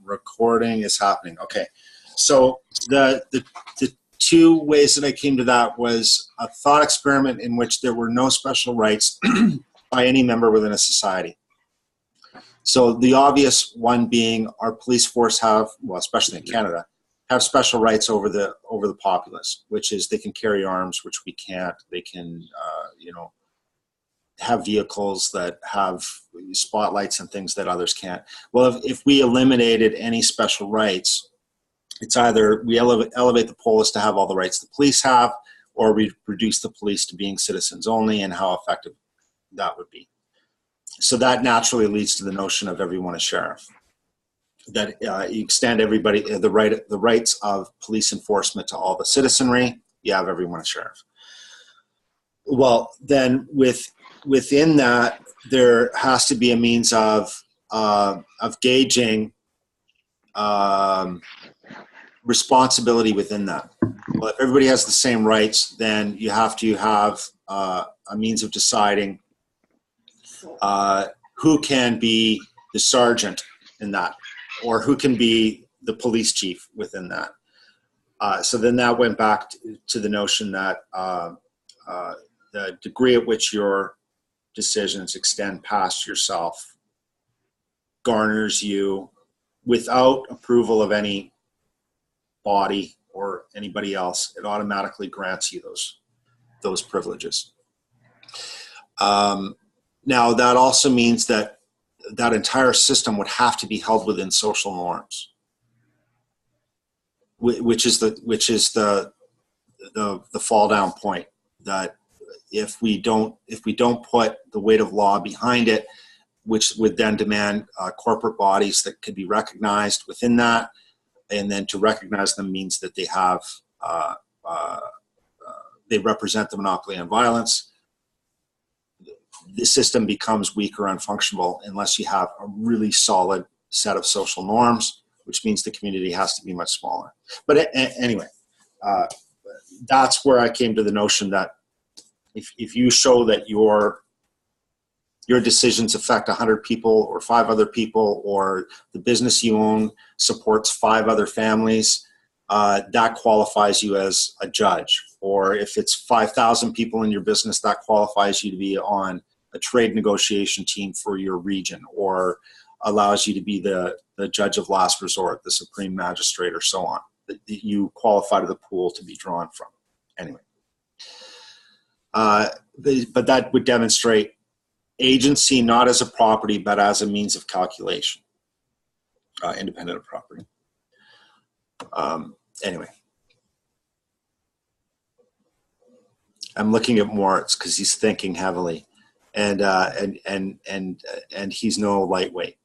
recording is happening. Okay. So the two ways that I came to that was a thought experiment in which there were no special rights by any member within a society. So the obvious one being our police force have, well, especially in Canada, have special rights over the populace, which is they can carry arms, which we can't. They can, have vehicles that have spotlights and things that others can't. Well, if we eliminated any special rights, it's either we elevate the polis to have all the rights the police have, or we reduce the police to being citizens only, and how effective that would be. So that naturally leads to the notion of everyone a sheriff. That you extend everybody the rights of police enforcement to all the citizenry. You have everyone a sheriff. Well, then within that, there has to be a means of gauging responsibility within that. Well, if everybody has the same rights, then you have to have a means of deciding who can be the sergeant in that, or who can be the police chief within that. So then that went back to the notion that the degree at which your decisions extend past yourself garners you, without approval of any body or anybody else, it automatically grants you those privileges. Now that also means that that entire system would have to be held within social norms, which is the fall down point. That if we don't put the weight of law behind it, which would then demand corporate bodies that could be recognized within that, and then to recognize them means that they have they represent the monopoly on violence. The system becomes weak or unfunctionable unless you have a really solid set of social norms, which means the community has to be much smaller. But anyway, that's where I came to the notion that if you show that your decisions affect 100 people or 5 other people, or the business you own supports 5 other families, that qualifies you as a judge. Or if it's 5,000 people in your business, that qualifies you to be on a trade negotiation team for your region, or allows you to be the judge of last resort, the supreme magistrate, or so on. That you qualify to the pool to be drawn from. Anyway. But that would demonstrate agency not as a property, but as a means of calculation, independent of property. Anyway, I'm looking at Moritz because he's thinking heavily, and he's no lightweight.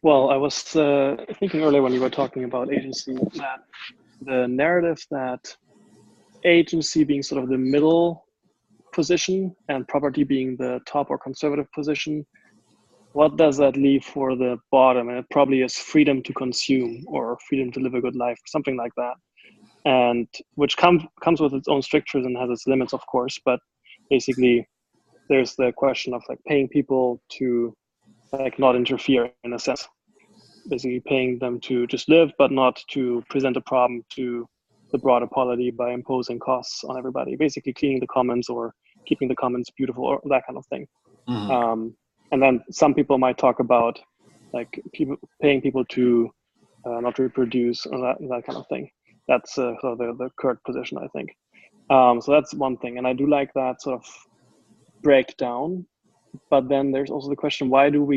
Well, I was thinking earlier when you were talking about agency that the narrative that agency being sort of the middle position and property being the top or conservative position, what does that leave for the bottom? And it probably is freedom to consume or freedom to live a good life, something like that. And which comes with its own strictures and has its limits, of course, but basically there's the question of like paying people to like not interfere in a sense, basically paying them to just live, but not to present a problem to the broader polity by imposing costs on everybody, basically cleaning the commons or keeping the commons beautiful or that kind of thing. Mm-hmm. And then some people might talk about like paying people to not reproduce or that kind of thing. That's sort of the current position, I think. So that's one thing. And I do like that sort of breakdown. But then there's also the question, why do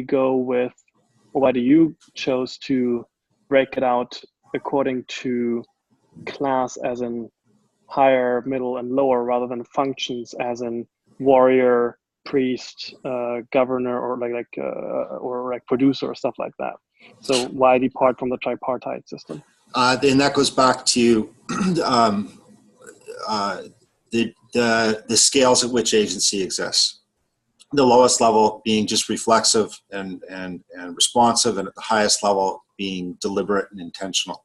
you chose to break it out according to class as in higher, middle, and lower, rather than functions as in warrior, priest, governor, or like producer or stuff like that? So why depart from the tripartite system? Then that goes back to the scales at which agency exists. The lowest level being just reflexive and responsive, and at the highest level being deliberate and intentional.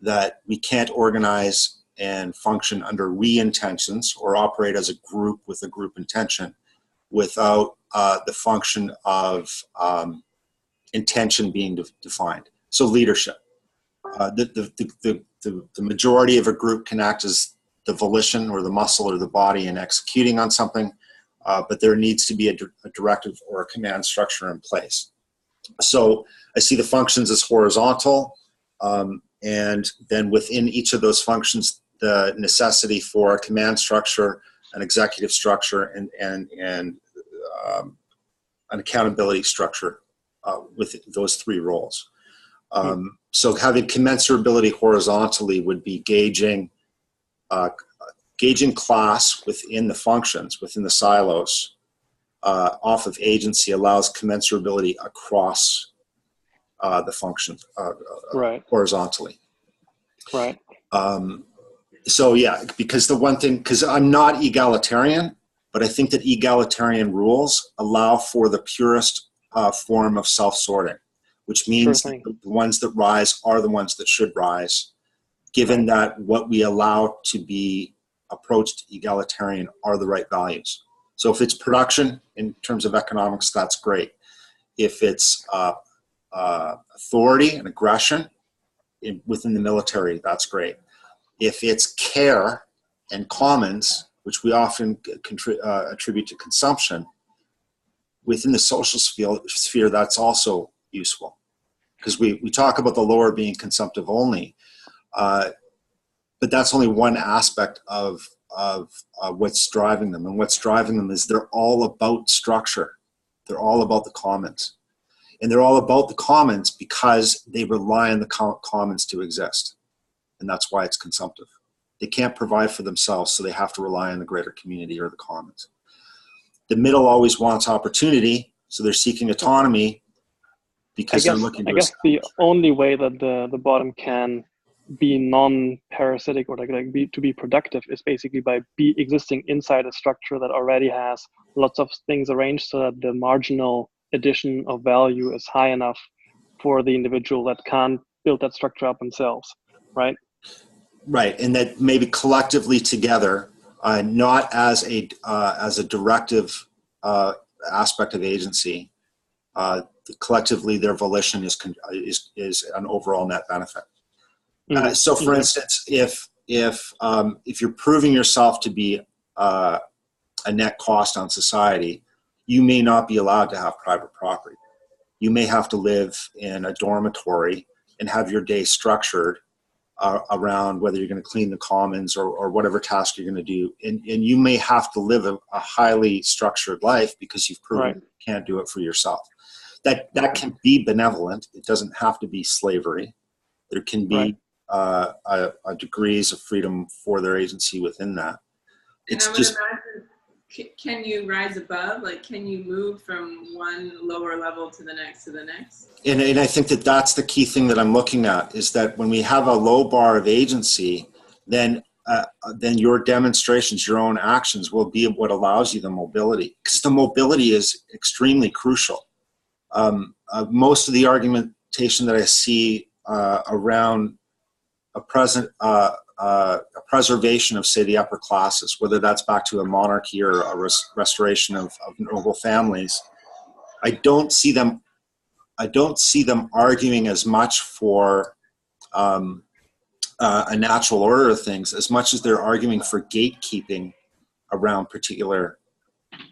That we can't organize and function under we intentions or operate as a group with a group intention without the function of intention being defined. So leadership. The majority of a group can act as the volition or the muscle or the body in executing on something, but there needs to be a directive or a command structure in place. So I see the functions as horizontal, and then within each of those functions, the necessity for a command structure, an executive structure, and an accountability structure with those three roles. So having commensurability horizontally would be gauging class within the functions, within the silos, off of agency allows commensurability across the functions horizontally. Right. So yeah, because I'm not egalitarian, but I think that egalitarian rules allow for the purest form of self-sorting, which means Sure the ones that rise are the ones that should rise, given that what we allow to be approached egalitarian are the right values. So if it's production in terms of economics, that's great. If it's authority and aggression within the military, that's great. If it's care and commons, which we often attribute to consumption, within the social sphere, that's also useful. Because we talk about the lower being consumptive only, but that's only one aspect of what's driving them. And what's driving them is they're all about structure. They're all about the commons. And they're all about the commons because they rely on the commons to exist. And that's why it's consumptive. They can't provide for themselves, so they have to rely on the greater community or the commons. The middle always wants opportunity, so they're seeking autonomy because they're looking to establish. The only way that the bottom can be non-parasitic or to be productive is basically by existing inside a structure that already has lots of things arranged so that the marginal addition of value is high enough for the individual that can't build that structure up themselves, right? Right, and that maybe collectively together, not as a directive aspect of agency, collectively their volition is an overall net benefit. So, for instance, if you're proving yourself to be a net cost on society, you may not be allowed to have private property. You may have to live in a dormitory and have your day structured around whether you're going to clean the commons or whatever task you're going to do. And you may have to live a highly structured life because you've proven you can't do it for yourself. That can be benevolent. It doesn't have to be slavery. There can be degrees of freedom for their agency within that. It's just... Can you rise above? Like, can you move from one lower level to the next to the next? And I think that's the key thing that I'm looking at, is that when we have a low bar of agency, then your demonstrations, your own actions will be what allows you the mobility, because the mobility is extremely crucial. Most of the argumentation that I see around a preservation of, say, the upper classes, whether that's back to a monarchy or a restoration of noble families, I don't see them arguing as much for a natural order of things as much as they're arguing for gatekeeping around particular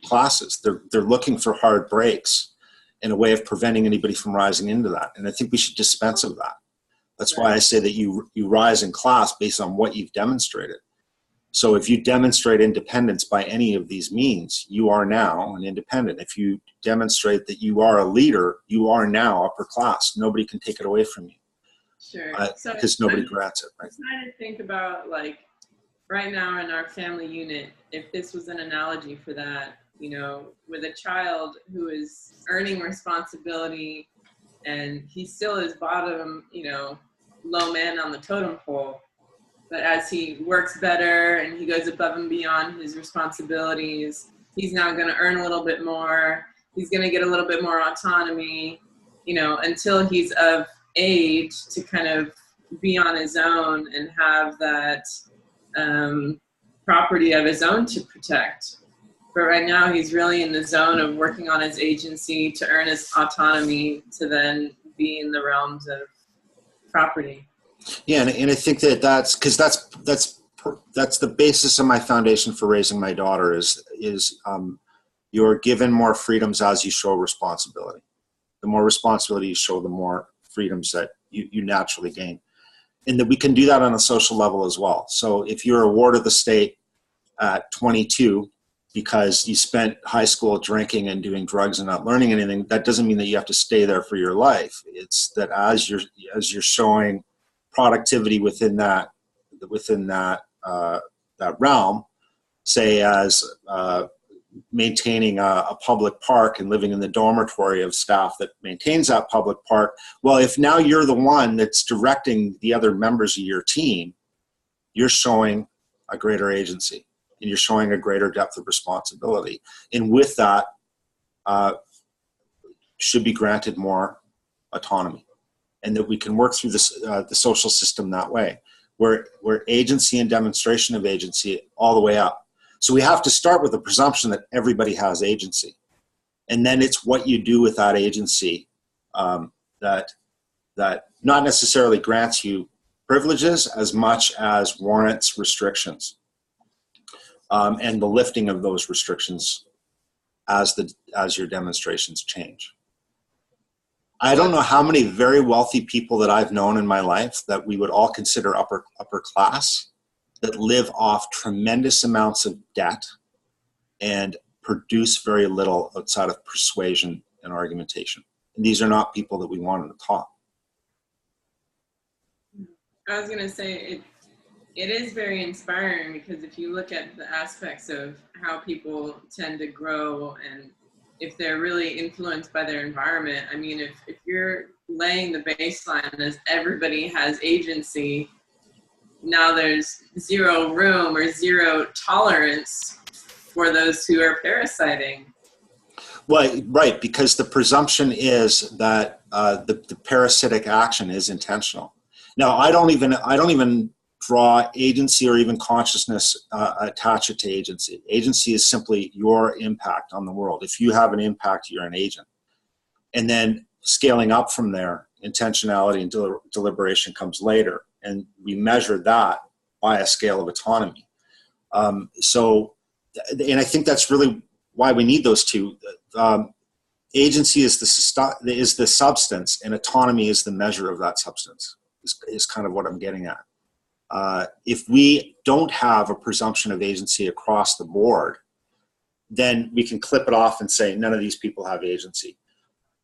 classes. They're looking for hard breaks in a way of preventing anybody from rising into that. And I think we should dispense of that. That's why I say that you rise in class based on what you've demonstrated. So if you demonstrate independence by any of these means, you are now an independent. If you demonstrate that you are a leader, you are now upper class. Nobody can take it away from you. Sure. Because nobody grants it. Right? I'm trying to think about, like, right now in our family unit, if this was an analogy for that, you know, with a child who is earning responsibility and he still is bottom, you know, low man on the totem pole, but as he works better and he goes above and beyond his responsibilities, he's now going to earn a little bit more. He's going to get a little bit more autonomy, you know, until he's of age to kind of be on his own and have that property of his own to protect But right now he's really in the zone of working on his agency to earn his autonomy to then be in the realms of property. Yeah, and I think that's because that's the basis of my foundation for raising my daughter is you're given more freedoms as you show responsibility. The more responsibility you show, the more freedoms that you naturally gain. And that we can do that on a social level as well. So if you're a ward of the state at 22 because you spent high school drinking and doing drugs and not learning anything, that doesn't mean that you have to stay there for your life. It's that as you're showing productivity within that realm, say as maintaining a public park and living in the dormitory of staff that maintains that public park. Well, if now you're the one that's directing the other members of your team, you're showing a greater agency and you're showing a greater depth of responsibility. And with that, should be granted more autonomy, and that we can work through this, the social system that way, where agency and demonstration of agency all the way up. So we have to start with the presumption that everybody has agency. And then it's what you do with that agency that not necessarily grants you privileges as much as warrants restrictions, and the lifting of those restrictions as your demonstrations change. I don't know how many very wealthy people that I've known in my life that we would all consider upper class that live off tremendous amounts of debt and produce very little outside of persuasion and argumentation. And these are not people that we want in the top. I was going to say it is very inspiring, because if you look at the aspects of how people tend to grow and if they're really influenced by their environment, I mean, if you're laying the baseline as everybody has agency, now there's zero room or zero tolerance for those who are parasiting. Well, right, because the presumption is that the parasitic action is intentional. Now, I don't even draw agency or even consciousness attach it to agency. Agency is simply your impact on the world. If you have an impact, you're an agent. And then scaling up from there, intentionality and deliberation comes later. And we measure that by a scale of autonomy. And I think that's really why we need those two. Agency is the substance, and autonomy is the measure of that substance, is kind of what I'm getting at. If we don't have a presumption of agency across the board, then we can clip it off and say none of these people have agency.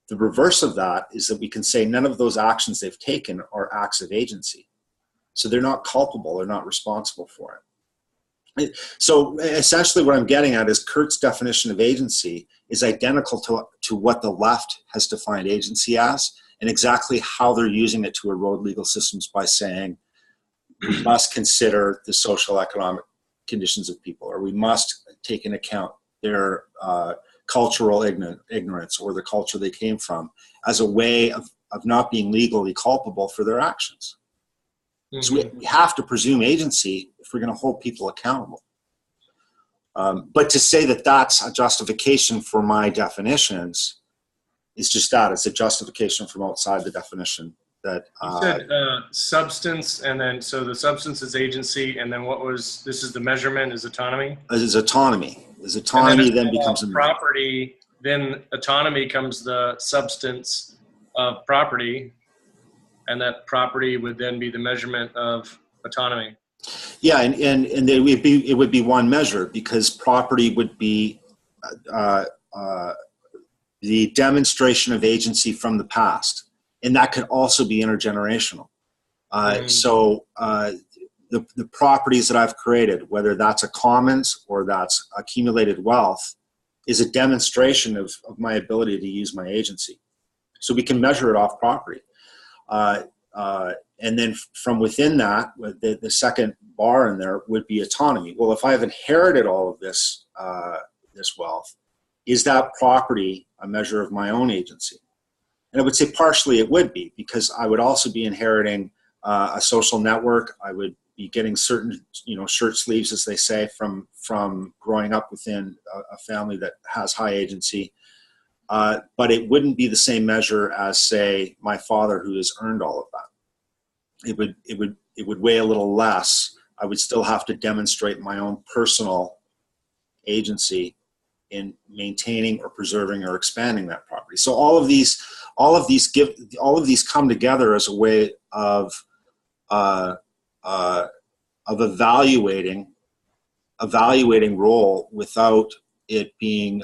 The reverse of that is that we can say none of those actions they've taken are acts of agency. So they're not culpable, they're not responsible for it. So essentially what I'm getting at is Kurt's definition of agency is identical to what the left has defined agency as, and exactly how they're using it to erode legal systems by saying we must consider the social economic conditions of people, or we must take into account their cultural ignorance or the culture they came from as a way of not being legally culpable for their actions. So we have to presume agency if we're going to hold people accountable. But to say that that's a justification for my definitions is just that. It's a justification from outside the definition. That you said substance, and then so the substance is agency, and then this is the measurement is autonomy? Is autonomy. Is autonomy then becomes a property, then autonomy comes the substance of property, and that property would then be the measurement of autonomy. Yeah, and it would be one measure, because property would be the demonstration of agency from the past, and that could also be intergenerational. So the properties that I've created, whether that's a commons or that's accumulated wealth, is a demonstration of my ability to use my agency. So we can measure it off property. And then from within that, the second bar in there would be autonomy. Well, if I've inherited all of this wealth, is that property a measure of my own agency? And I would say partially it would be, because I would also be inheriting a social network. I would be getting certain, shirt sleeves, as they say, from growing up within a family that has high agency. But it wouldn't be the same measure as, say, my father, who has earned all of that. It would weigh a little less. I would still have to demonstrate my own personal agency in maintaining or preserving or expanding that property. So all of these come together as a way of evaluating role without it being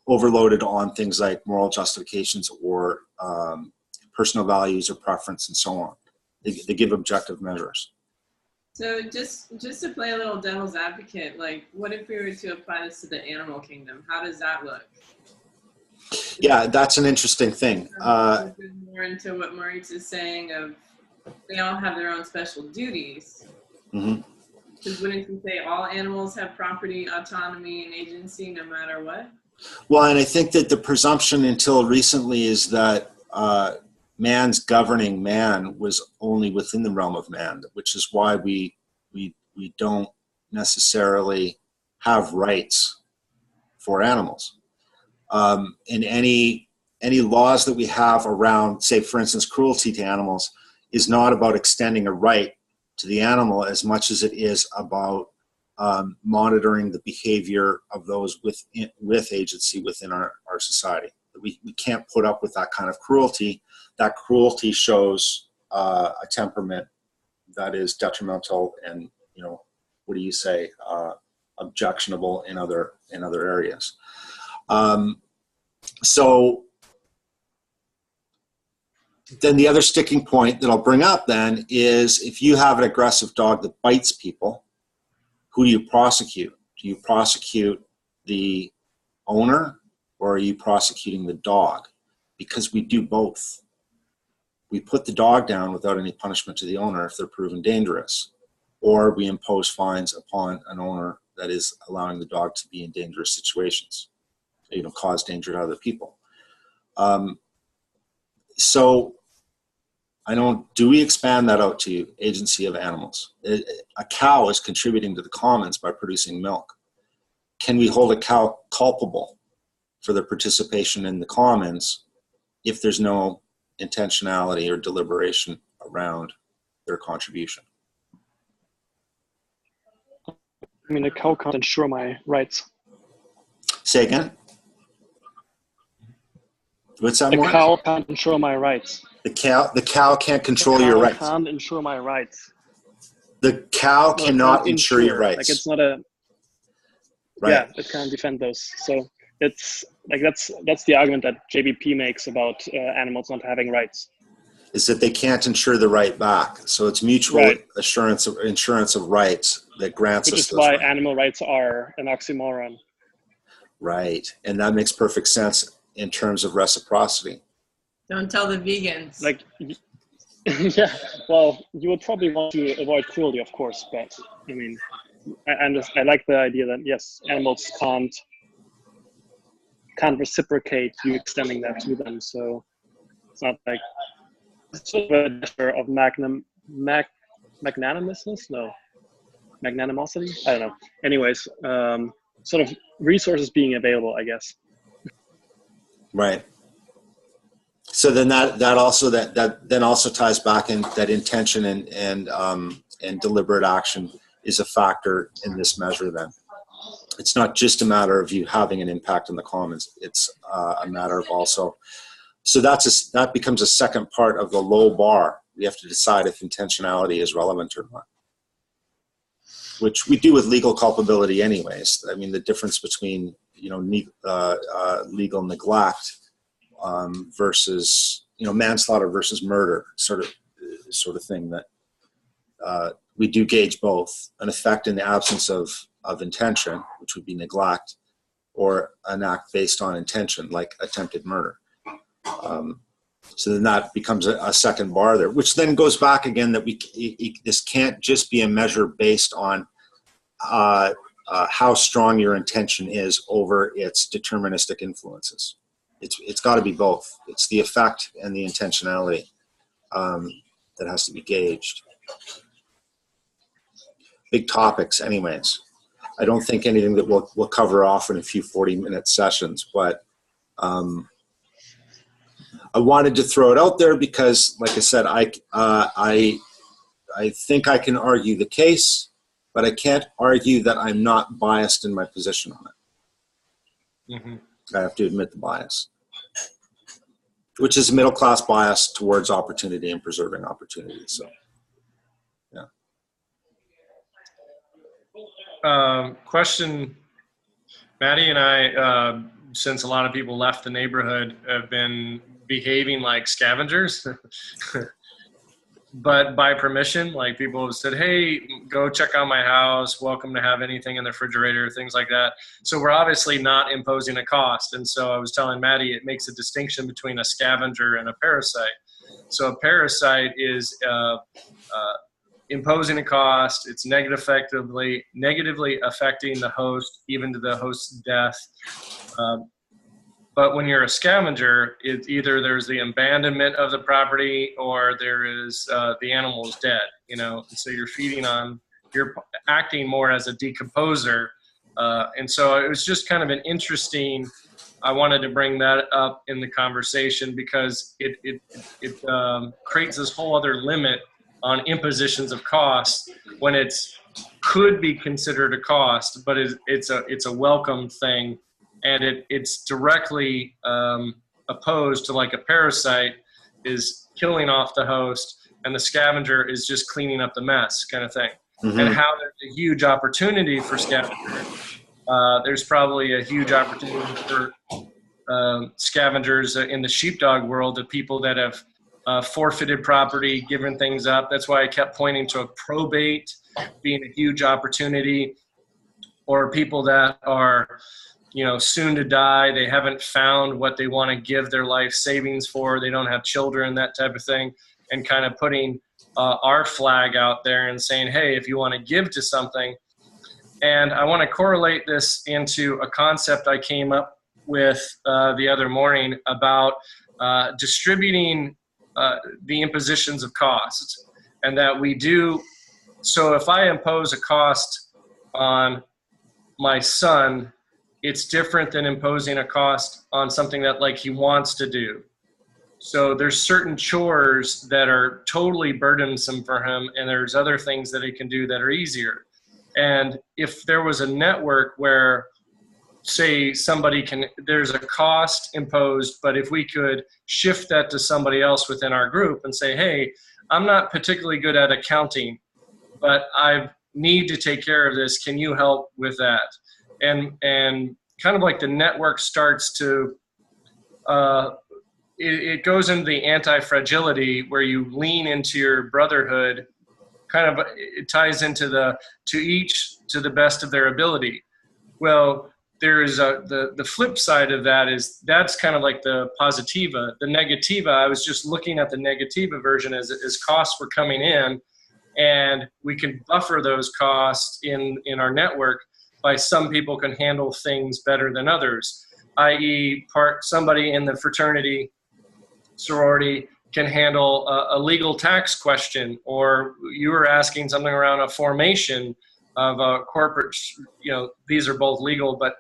overloaded on things like moral justifications or personal values or preference and so on. They give objective measures. So just to play a little devil's advocate, like, what if we were to apply this to the animal kingdom? How does that look? Yeah, that's an interesting thing. More into what Moritz is saying of they all have their own special duties. Because wouldn't you say all animals have property, autonomy, and agency no matter what? Well, and I think that the presumption until recently is that man's governing man was only within the realm of man, which is why we don't necessarily have rights for animals. In any laws that we have around, say, for instance, cruelty to animals is not about extending a right to the animal as much as it is about monitoring the behavior of those with agency within our society. We can't put up with that kind of cruelty. That cruelty shows a temperament that is detrimental and, what do you say, objectionable in other areas. So then the other sticking point that I'll bring up then is if you have an aggressive dog that bites people, who do you prosecute? Do you prosecute the owner or are you prosecuting the dog? Because we do both. We put the dog down without any punishment to the owner if they're proven dangerous, or we impose fines upon an owner that is allowing the dog to be in dangerous situations, cause danger to other people. So do we expand that out to agency of animals? A cow is contributing to the commons by producing milk. Can we hold a cow culpable for their participation in the commons if there's no intentionality or deliberation around their contribution? I mean, a cow can't ensure my rights. Say again? What's that? A cow can't ensure my rights. The cow can't control your rights. The cow can't ensure my rights. The cow cannot ensure your rights. Like, it's not a... Right. Yeah, it can't defend those. So it's like that's the argument that JBP makes about animals not having rights. Is that they can't ensure the right back. So it's mutual insurance of rights that grants us those rights. Which is why animal rights are an oxymoron. Right. And that makes perfect sense in terms of reciprocity. Don't tell the vegans. Like, yeah, well, you would probably want to avoid cruelty, of course, but I mean, I like the idea that, yes, animals can't reciprocate you extending that to them. So it's not like it's sort of a gesture of magnanimousness? No. Magnanimosity? I don't know. Anyways, sort of resources being available, I guess. Right. So then that also ties back in that intention and deliberate action is a factor in this measure then. It's not just a matter of you having an impact on the commons. It's a matter of also. So that becomes a second part of the low bar. We have to decide if intentionality is relevant or not, which we do with legal culpability anyways. I mean, the difference between, legal neglect versus, manslaughter versus murder sort of thing that we do gauge both an effect in the absence of intention, which would be neglect, or an act based on intention, like attempted murder. So then that becomes a second bar there, which then goes back again that this can't just be a measure based on how strong your intention is over its deterministic influences. It's got to be both. It's the effect and the intentionality that has to be gauged. big topics anyways. I don't think anything that we'll cover off in a few 40-minute sessions, but I wanted to throw it out there because, like I said, I think I can argue the case, but I can't argue that I'm not biased in my position on it. Mm-hmm. I have to admit the bias, which is a middle-class bias towards opportunity and preserving opportunity. So, yeah. Question, Maddie and I, since a lot of people left the neighborhood, have been behaving like scavengers. But by permission, like people have said, hey, go check out my house, welcome to have anything in the refrigerator, things like that. So we're obviously not imposing a cost. And so I was telling Maddie, it makes a distinction between a scavenger and a parasite. So a parasite is imposing a cost. It's negatively affecting the host, even to the host's death. But when you're a scavenger, it's either there's the abandonment of the property or there is the animal is dead, you know. And so you're feeding on, you're acting more as a decomposer. And so it was just kind of an interesting, I wanted to bring that up in the conversation because it creates this whole other limit on impositions of cost when it's could be considered a cost, but it's a welcome thing. And it's directly opposed to like a parasite is killing off the host and the scavenger is just cleaning up the mess kind of thing. Mm-hmm. And how there's a huge opportunity for scavengers. There's probably a huge opportunity for scavengers in the sheepdog world of people that have forfeited property, given things up. That's why I kept pointing to a probate being a huge opportunity, or people that are, you know, soon to die. They haven't found what they want to give their life savings for. They don't have children, that type of thing, and kind of putting our flag out there and saying, hey, if you want to give to something. And I want to correlate this into a concept I came up with the other morning about distributing the impositions of cost, and that we do. So if I impose a cost on my son, it's different than imposing a cost on something that like he wants to do. So there's certain chores that are totally burdensome for him, and there's other things that he can do that are easier. And if there was a network where, say, there's a cost imposed, but if we could shift that to somebody else within our group and say, hey, I'm not particularly good at accounting, but I need to take care of this. Can you help with that? And kind of like the network starts to, it goes into the anti-fragility where you lean into your brotherhood. Kind of, it ties into to each to the best of their ability. Well, there is the flip side of that is that's kind of like the positiva. The negativa, I was just looking at the negativa version as costs were coming in, and we can buffer those costs in our network by some people can handle things better than others, i.e. somebody in the fraternity, sorority can handle a legal tax question, or you were asking something around a formation of a corporate, you know, these are both legal, but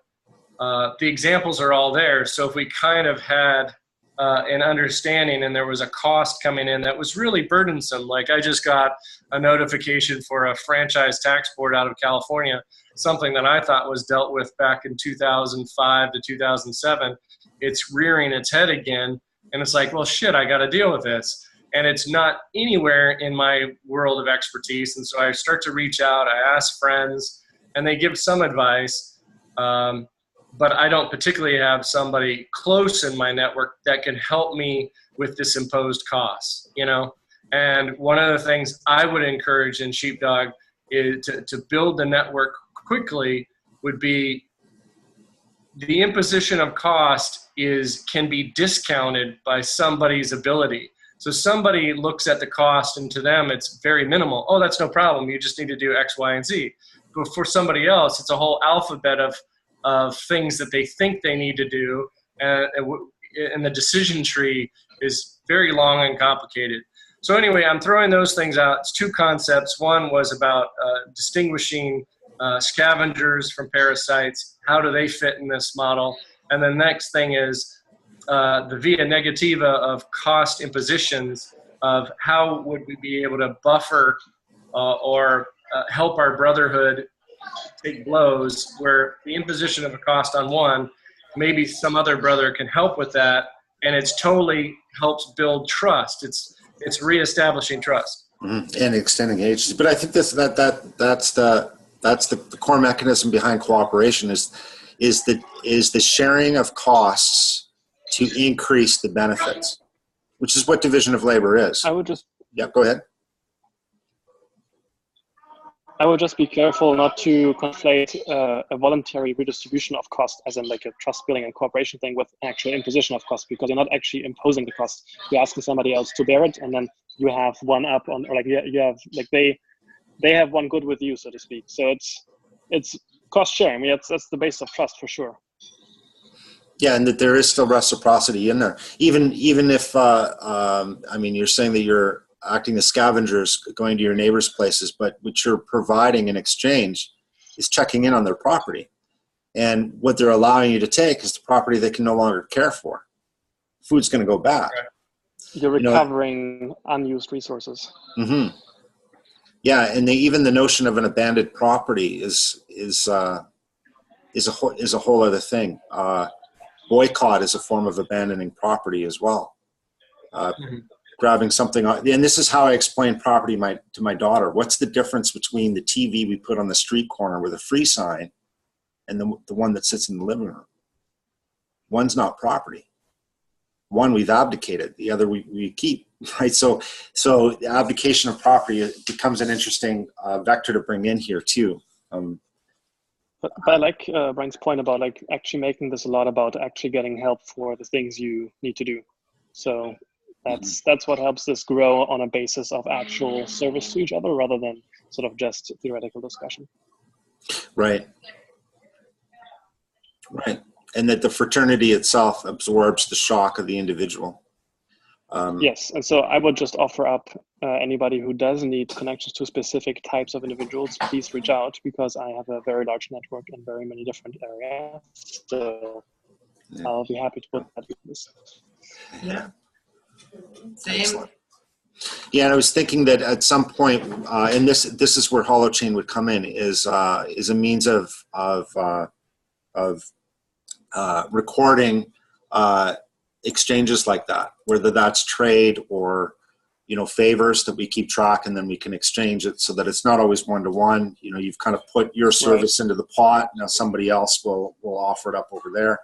the examples are all there. So if we kind of had an understanding and there was a cost coming in that was really burdensome, like I just got a notification for a franchise tax board out of California, something that I thought was dealt with back in 2005 to 2007. It's rearing its head again. And it's like, well, shit, I got to deal with this. And it's not anywhere in my world of expertise. And so I start to reach out, I ask friends, and they give some advice. But I don't particularly have somebody close in my network that can help me with this imposed costs, you know? And one of the things I would encourage in Sheepdog is to build the network quickly would be the imposition of cost can be discounted by somebody's ability. So somebody looks at the cost and to them it's very minimal. Oh, that's no problem. You just need to do X, Y, and Z. But for somebody else, it's a whole alphabet of things that they think they need to do. And the decision tree is very long and complicated. So anyway, I'm throwing those things out. It's two concepts. One was about distinguishing scavengers from parasites. How do they fit in this model? And the next thing is the via negativa of cost impositions of how would we be able to buffer or help our brotherhood take blows where the imposition of a cost on one, maybe some other brother can help with that, and it's totally helps build trust. It's reestablishing trust. Mm-hmm. And extending agency. But I think that's the core mechanism behind cooperation is the sharing of costs to increase the benefits, which is what division of labor is. I would just go ahead. I would just be careful not to conflate a voluntary redistribution of cost as in like a trust building and cooperation thing with actual imposition of cost, because you're not actually imposing the cost. You're asking somebody else to bear it, and then you have one up on, or like you have like they have one good with you, so to speak. So it's cost sharing. I mean, that's the base of trust for sure. Yeah, and that there is still reciprocity in there, even if I mean, you're saying that you're acting as scavengers going to your neighbors' places, but what you're providing in exchange is checking in on their property. And what they're allowing you to take is the property they can no longer care for. Food's going to go bad. You're recovering unused resources. Mm-hmm. Yeah, and even the notion of an abandoned property is a whole other thing. Boycott is a form of abandoning property as well. Grabbing something, and this is how I explain property to my daughter. What's the difference between the TV we put on the street corner with a free sign and the one that sits in the living room? One's not property. One we've abdicated, the other we keep, right? So the abdication of property becomes an interesting vector to bring in here too. But I like Brian's point about like actually making this a lot about actually getting help for the things you need to do. So that's what helps this grow on a basis of actual service to each other rather than sort of just theoretical discussion. Right. And that the fraternity itself absorbs the shock of the individual. Yes, and so I would just offer up anybody who does need connections to specific types of individuals, please reach out, because I have a very large network in very many different areas. So I'll be happy to put that in this. Yeah. Same. Excellent. Yeah, and I was thinking that at some point, and this is where Holochain would come in, is a means of recording exchanges like that, whether that's trade or favors that we keep track, and then we can exchange it so that it's not always one-to-one. You've kind of put your service into the pot. Now somebody else will offer it up over there.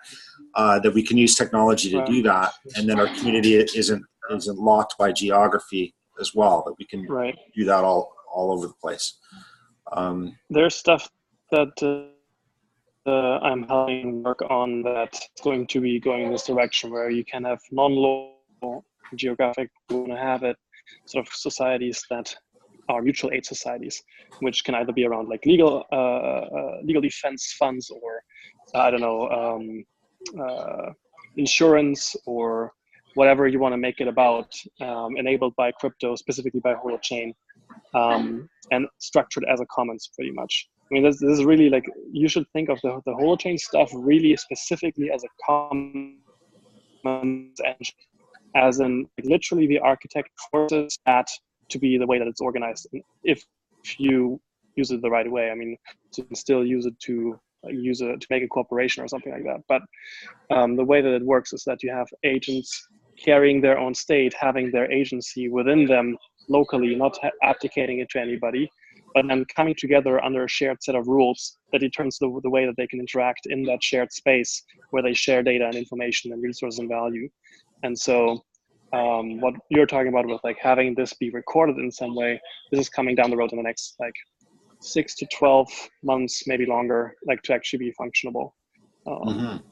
That we can use technology to do that, and then our community isn't locked by geography as well. That we can do that all over the place. There's stuff that I'm helping work on that's going to be going in this direction, where you can have non-local geographic, you want to have it, sort of societies that are mutual aid societies, which can either be around like legal defense funds, or I don't know, insurance, or whatever you want to make it about, enabled by crypto, specifically by Holochain, and structured as a commons pretty much. I mean, this is really like, you should think of the Holochain stuff really specifically as a commons engine, as in literally the architect forces that to be the way that it's organized. And if you use it the right way, I mean, you can still use it to make a corporation or something like that. But the way that it works is that you have agents carrying their own state, having their agency within them locally, not abdicating it to anybody, but then coming together under a shared set of rules that determines the way that they can interact in that shared space where they share data and information and resources and value. And so what you're talking about with like having this be recorded in some way, this is coming down the road in the next like 6 to 12 months, maybe longer, like to actually be functionable.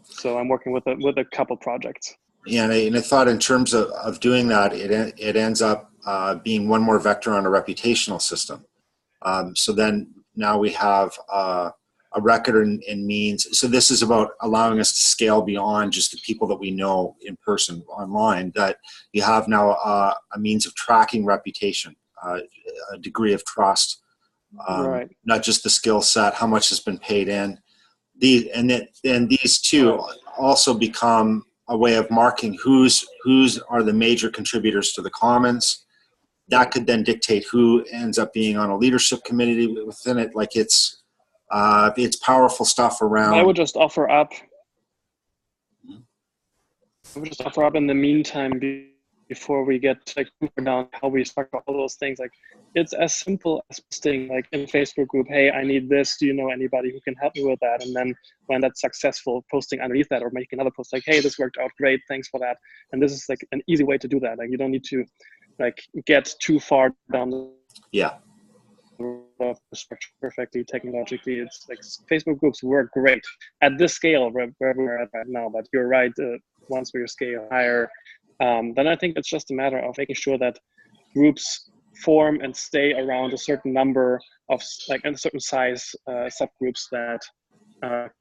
So I'm working with a couple projects. Yeah, and I thought in terms of doing that, it ends up being one more vector on a reputational system. So then now we have a record and means. So this is about allowing us to scale beyond just the people that we know in person online, that you have now a means of tracking reputation, a degree of trust, Right. not just the skill set, how much has been paid in. These two also become a way of marking who's are the major contributors to the commons. That could then dictate who ends up being on a leadership committee within it. Like it's powerful stuff around. I would just offer up. In the meantime, before we get like down how we structure all those things. Like it's as simple as posting like in a Facebook group, hey, I need this. Do you know anybody who can help me with that? And then when that's successful, posting underneath that or making another post like, hey, this worked out great. Thanks for that. And this is like an easy way to do that. Like you don't need to like get too far down the structure perfectly technologically. It's like Facebook groups work great at this scale where we're at right now. But you're right. Once we scale higher, then I think it's just a matter of making sure that groups form and stay around a certain number of like a certain size subgroups that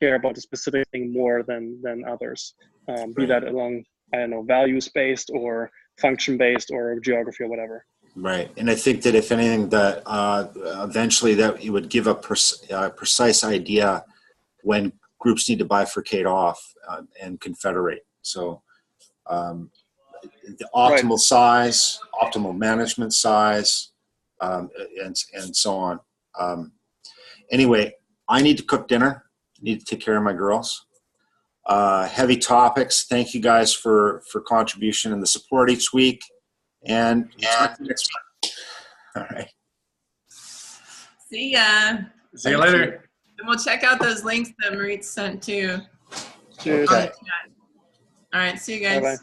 care about a specific thing more than others. Be that along, I don't know, values based or function based or geography or whatever. Right, and I think that if anything, that eventually that you would give a precise idea when groups need to bifurcate off and confederate. So the optimal size, optimal management size, and so on. Anyway, I need to cook dinner. I need to take care of my girls. Heavy topics. Thank you guys for contribution and the support each week. And talk to you next time. All right. See ya. See you later. And we'll check out those links that Moritz sent too. Cheers. Okay. All right. See you guys. Bye-bye.